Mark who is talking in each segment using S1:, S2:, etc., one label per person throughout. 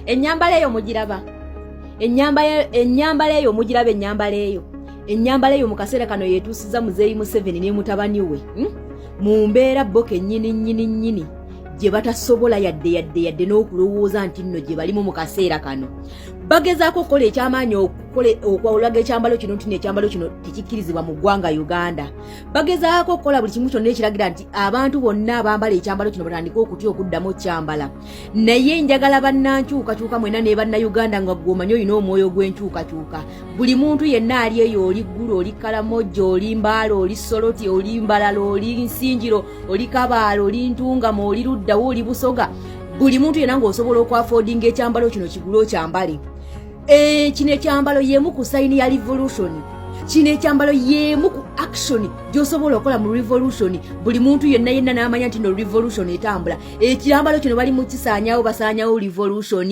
S1: ennyambala eyo mugiraba ennyambala eyo mugiraba ennyambala eyo mu kaseera kano yeetuusiza Muzeeyi Museveni ne mutabani we mu mbeera boke nnyini gye batasobola yadde n'okulowooza nti nno gye balimu mu kaseera kano. Bagezaako okukola ekyamaanyi okwawulaga ekyambalo kino nti n'ekyambalo kino tekikkirizibwa mu ggwanga Uganda. Bagezaako okukola buli kimu kyonna ekiragira nti abantu bonna abambala ekyambalo kino batandike okutya okuddamu kyambala. Naye njagala bannankyukakyuka mwena ne bannayuganda nga gw'omanyi olina omwoyo gw'enkyukakyuka. Buli muntu yenna ali eyo, oli ggulu, oli kalamojjo, oli mbaala, oli soloti, oli mbalala, oli nsinjiro, oli kabaala, oli ntungamo, oli luddawo, oli busoga. Buli muntu yenna ng'osobola okwafoodinga ekyambalo kino kigule okyambale. Kino ekyambalo y'emu ku sayini ya revolution. Kino ekyambalo y'emu ku action gy'osobola okukola mu revolution. Buli muntu yenna n'amanya nti no revolution etambula. Ekyambalo kino bali mu kisaanyawo basaanyawo revolution.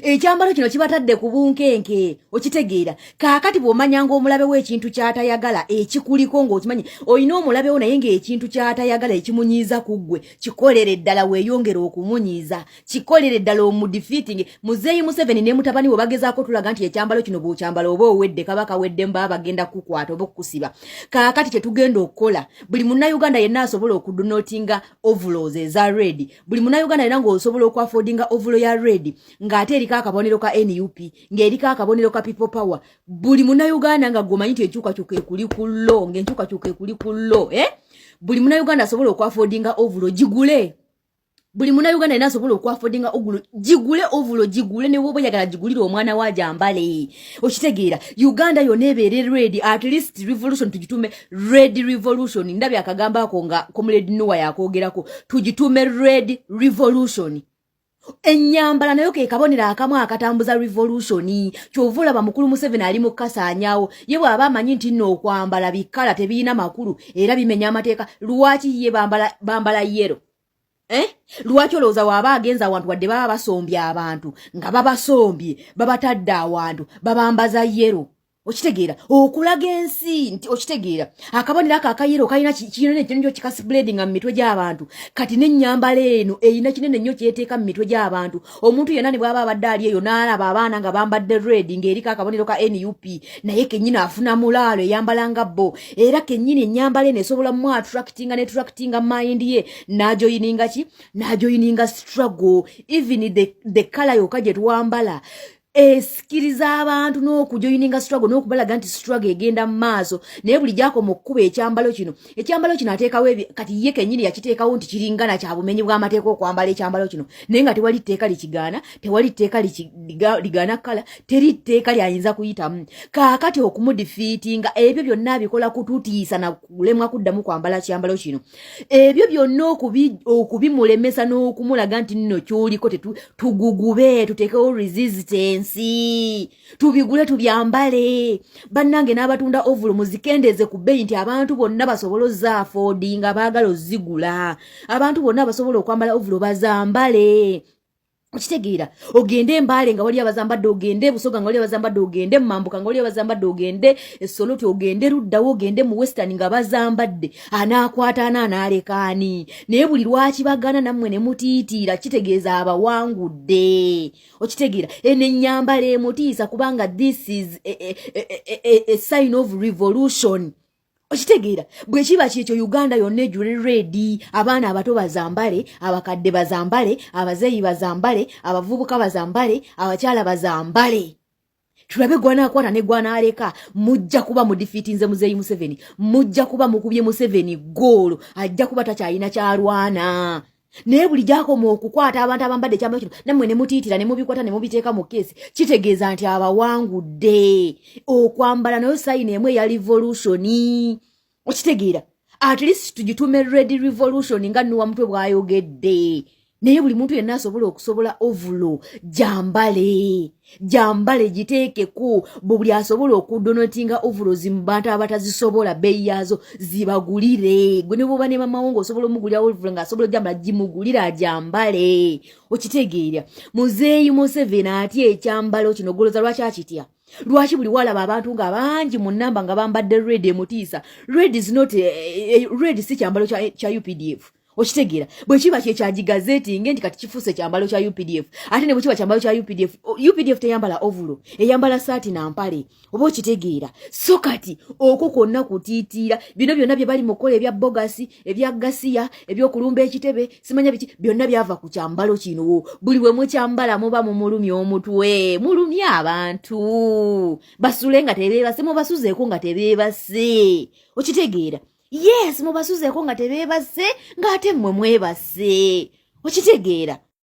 S1: Ekyambalo kino kibatadde ku bunkenke, okitegeera. Kaakati bw'omanya ng'omulabe w'ekintu ky'atayagala ekikuliko ng'okimanyi olina omulabe wo naye ng'ekintu ky'atayagala ekimunyiiza ku ggwe, kikolere ddala weeyongera okumunyiiza, kikolere ddala omudifeating. Muzeeyi Museveni ne mutabani we bagezaako tulaga nti ekyambalo kino bw'okyambala oba owedde kabaka wedde mba bagenda kukukwata oba okukusiba. Kaakati kye tugenda okukola, buli munnayuganda yenna asobola okudonotinga overalls eza red. Buli munnayuganda yenna ng'osobola okwafoodinga overall ya red ng'ate erika akabonero ka NUP, ng'erika akabonero ka People Power. Buli munnayuganda nga gw'omanyi nti enkyukakyuka ekuli ku lo, ng'enkyukakyuka ekuli ku lo. Buli munnayuganda asobola okwafoodinga ovulo gigule. Buli munnayuganda yenna asobola okwafoodinga ovulo gigule, ovulo gigule, ne bw'oba oyagala gigulire omwana wa Jambale. Okitegeera, Uganda yonna ebeere red, at least revolution tugitume red revolution. Ndabye akagamba ako nga Comrade Noah yakoogerako, tugitume red revolution. Ennyambala nayo ke kabonera akamu akatambuza revolution. Kyova olaba mukulu Museveni ali mu kasaanyawo, ye bw'aba amanyi nti nno okwambala bikala tebiina makulu era bimenya amateeka. Lwaki ye bambala yero? Lwaki olowooza waaba agenza awantu wadde baba basombye abantu nga babasombye babatadde awantu babambaza yero? Okitegeera, okulaga ensi nti okitegeera akabonera akayero kalina kinene nnyo kikasibleedinga mu mitwe gy'abantu. Kati n'ennyambala eno eyina kinene nnyo kyeteeka mu mitwe gy'abantu. Omuntu yenna ne bw'aba abadde ali eyo n'alaba abaana nga bambadde red ng'eriko akabonero ka NUP, naye kennyini afuna mulaalo eyambala nga bo. Era kennyini ennyambala eno esobola mu attractinga ne tractinga mind ye n'ajoyininga ki? N'ajoyininga struggle. Even the color yokka gye twambala esikiriza abantu n'okujoyininga struggle n'okubalaga nti struggle egenda mu maaso. Naye buli gyako mu kkuba ekyambalo kino ateekawo kati ye kennyini yakiteekawo nti kiringana kya bumenyi bw'amateeka okwambala ekyambalo kino, naye nga tewali tteeka likigaana, tewali tteeka ligaana kala, teri tteeka lyayinza kuyitamu. Kaakati okumudifeatinga ebyo byonna abikola kututiisa na kulemwa kuddamu kwambala kyambalo kino. Ebyo byonna okubimulemesa n'okumulaga nti nno ky'oliko tugugube, tuteekewo resistance. Tubigule tubyambale. Bannange n'abatunda ovulo muzikendeze ku bbeeyi nti abantu bonna basobola ozzaafoodinga baagala ozzigula. Abantu bonna basobola okwambala ovulo bazambale. Okitegeera, ogende Mbale nga wali abazambadde, ogende Busoga nga wali abazambadde, ogende Mambuka nga wali abazambadde, ogende Soloti, ogende Luddawo, ogende mu Western nga bazambadde. Anaakwata anaalekaani. Naye buli lwaki bagana nammwe ne mutiitiira kitegeeza abawangudde. Okitegeera, eno ennyambala emutiisa kubanga this is a sign of revolution. Okitegeera, bwe kiba kyekyo Uganda yonna ejjule ready. Abaana abato bazambale, abakadde bazambale, abazeeyi bazambale, abavubuka bazambale, abakyala bazambale. Tulabe gwanaakwata ne gwanaaleka. Mujja kuba mudifeatinze Muzeeyi Museveni, mujja kuba mukubye Museveni goolo, ajja kuba takyalina kyalwana. Naye buli gyakoma okukwata abantu abambadde ekyambalo kino nammwe ne mutiitira ne mubikwata ne mubiteeka mu keesi, kitegeeza nti abawangudde. Okwambala nayo sayini emu eya revolution. Okitegeera, at least tugitume red revolution nga Nuwa Mutwe bw'ayogedde. Naye buli muntu yenna asobola ovulo jambale giteekeko. Buli asobola okudonotinga ovulo mu bantu abatazisobola bbeeyi yaazo zibagulire. Gwe ne bw'oba ne mama wo ng'osobola omugulira ovulo ng'asobola ojambala gimugulira ajambale. Okitegeera, Muzeeyi Museveni atya ekyambalo kino ogoloza lwaki akitya? Lwaki buli walaba abantu nga bangi mu nnamba nga bambadde red emutiisa? Red si kyambalo kya UPDF. okitegeera bwe kiba kyekyagigazeeti nge nti kati kifuuse kyambalo kya UPDF ate ne bwe kiba kyambalo kya UPDF teyambala ovulo eyambala saati na mpale oba okitegeera so kati okwo kwonna kutiitiira bino byonna bye bali mu kukola ebya bogasi ebya gasiya ebyokulumba ekitebe simanya biki byonna byava ku kyambalo kino buli bwe mukyambala muba mumulumya omutwe mulumya abantu basule nga tebeebase mubasuzeeko nga tebeebase okitegeera yes mubasuzeeko nga tebeebase ng'ate mmwe mwebase okitegeera